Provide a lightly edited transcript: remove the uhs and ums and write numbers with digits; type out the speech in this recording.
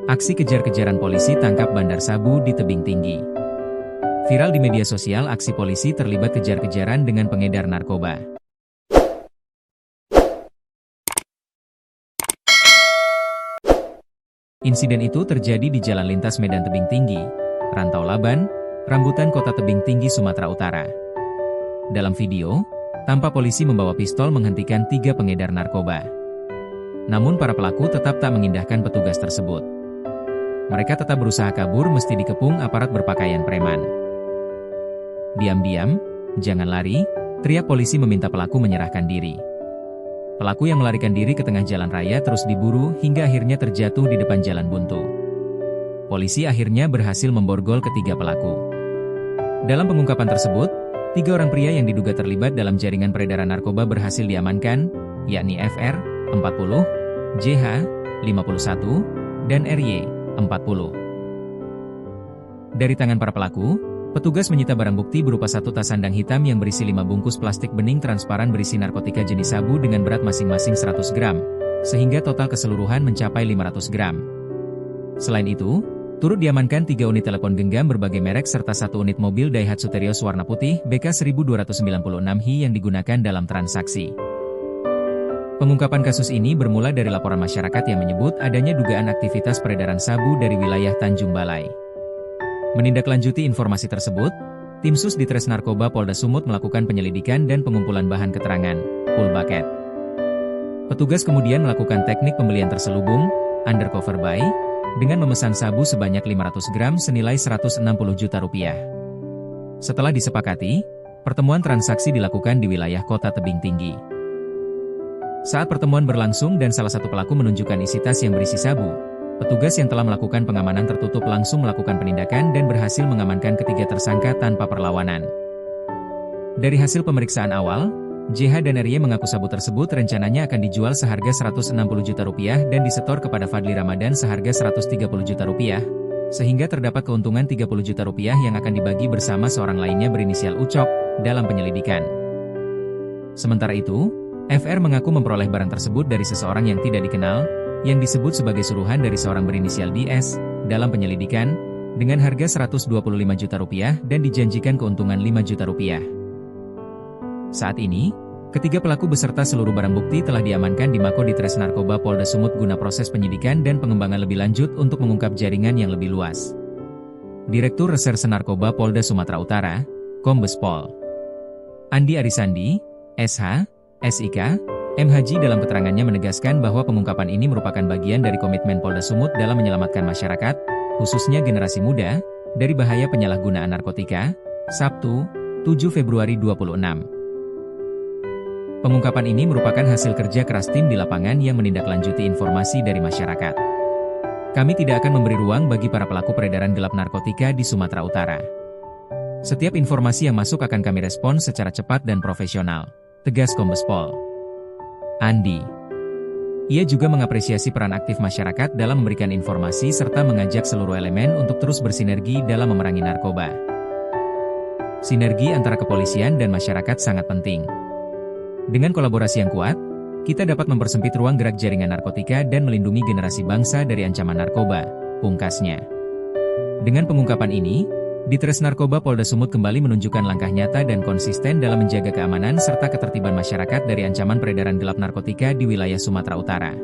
Aksi kejar-kejaran polisi tangkap bandar sabu di tebing tinggi. Viral di media sosial, aksi polisi terlibat kejar-kejaran dengan pengedar narkoba. Insiden itu terjadi di Jalan Lintas Medan Tebing Tinggi, Rantau Laban, Rambutan, Kota Tebing Tinggi, Sumatera Utara. Dalam video, tampak polisi membawa pistol menghentikan 3 pengedar narkoba. Namun para pelaku tetap tak mengindahkan petugas tersebut. Mereka tetap berusaha kabur meski dikepung aparat berpakaian preman. "Diam-diam, jangan lari," teriak polisi meminta pelaku menyerahkan diri. Pelaku yang melarikan diri ke tengah jalan raya terus diburu hingga akhirnya terjatuh di depan jalan buntu. Polisi akhirnya berhasil memborgol ketiga pelaku. Dalam pengungkapan tersebut, 3 orang pria yang diduga terlibat dalam jaringan peredaran narkoba berhasil diamankan, yakni FR, 40, JH, 51, dan RY, 40. Dari tangan para pelaku, petugas menyita barang bukti berupa 1 tas sandang hitam yang berisi 5 bungkus plastik bening transparan berisi narkotika jenis sabu dengan berat masing-masing 100 gram, sehingga total keseluruhan mencapai 500 gram. Selain itu, turut diamankan 3 unit telepon genggam berbagai merek serta 1 unit mobil Daihatsu Terios warna putih BK 1296Hi yang digunakan dalam transaksi. Pengungkapan kasus ini bermula dari laporan masyarakat yang menyebut adanya dugaan aktivitas peredaran sabu dari wilayah Tanjung Balai. Menindaklanjuti informasi tersebut, tim Sus Ditres Narkoba Polda Sumut melakukan penyelidikan dan pengumpulan bahan keterangan, full bucket. Petugas kemudian melakukan teknik pembelian terselubung, undercover buy, dengan memesan sabu sebanyak 500 gram senilai Rp160 juta. Setelah disepakati, pertemuan transaksi dilakukan di wilayah Kota Tebing Tinggi. Saat pertemuan berlangsung dan salah satu pelaku menunjukkan isi tas yang berisi sabu, petugas yang telah melakukan pengamanan tertutup langsung melakukan penindakan dan berhasil mengamankan ketiga tersangka tanpa perlawanan. Dari hasil pemeriksaan awal, JH dan RY mengaku sabu tersebut rencananya akan dijual seharga Rp160 juta dan disetor kepada Fadli Ramadan seharga Rp130 juta, sehingga terdapat keuntungan Rp30 juta yang akan dibagi bersama seorang lainnya berinisial Ucok dalam penyelidikan. Sementara itu, FR mengaku memperoleh barang tersebut dari seseorang yang tidak dikenal, yang disebut sebagai suruhan dari seorang berinisial DS, dalam penyelidikan, dengan harga Rp125 juta dan dijanjikan keuntungan Rp5 juta. Saat ini, ketiga pelaku beserta seluruh barang bukti telah diamankan di Mako Ditres Narkoba Polda Sumut guna proses penyidikan dan pengembangan lebih lanjut untuk mengungkap jaringan yang lebih luas. Direktur Reserse Narkoba Polda Sumatera Utara, Kombes Pol Andi Arisandi, SH, SIK, MHJ dalam keterangannya menegaskan bahwa pengungkapan ini merupakan bagian dari komitmen Polda Sumut dalam menyelamatkan masyarakat, khususnya generasi muda, dari bahaya penyalahgunaan narkotika, Sabtu, 7 Februari 2026. Pengungkapan ini merupakan hasil kerja keras tim di lapangan yang menindaklanjuti informasi dari masyarakat. Kami tidak akan memberi ruang bagi para pelaku peredaran gelap narkotika di Sumatera Utara. Setiap informasi yang masuk akan kami respons secara cepat dan profesional, tegas Kombes Pol Andi. Ia juga mengapresiasi peran aktif masyarakat dalam memberikan informasi serta mengajak seluruh elemen untuk terus bersinergi dalam memerangi narkoba. Sinergi antara kepolisian dan masyarakat sangat penting. Dengan kolaborasi yang kuat, kita dapat mempersempit ruang gerak jaringan narkotika dan melindungi generasi bangsa dari ancaman narkoba, pungkasnya. Dengan pengungkapan ini, Ditres Narkoba Polda Sumut kembali menunjukkan langkah nyata dan konsisten dalam menjaga keamanan serta ketertiban masyarakat dari ancaman peredaran gelap narkotika di wilayah Sumatera Utara.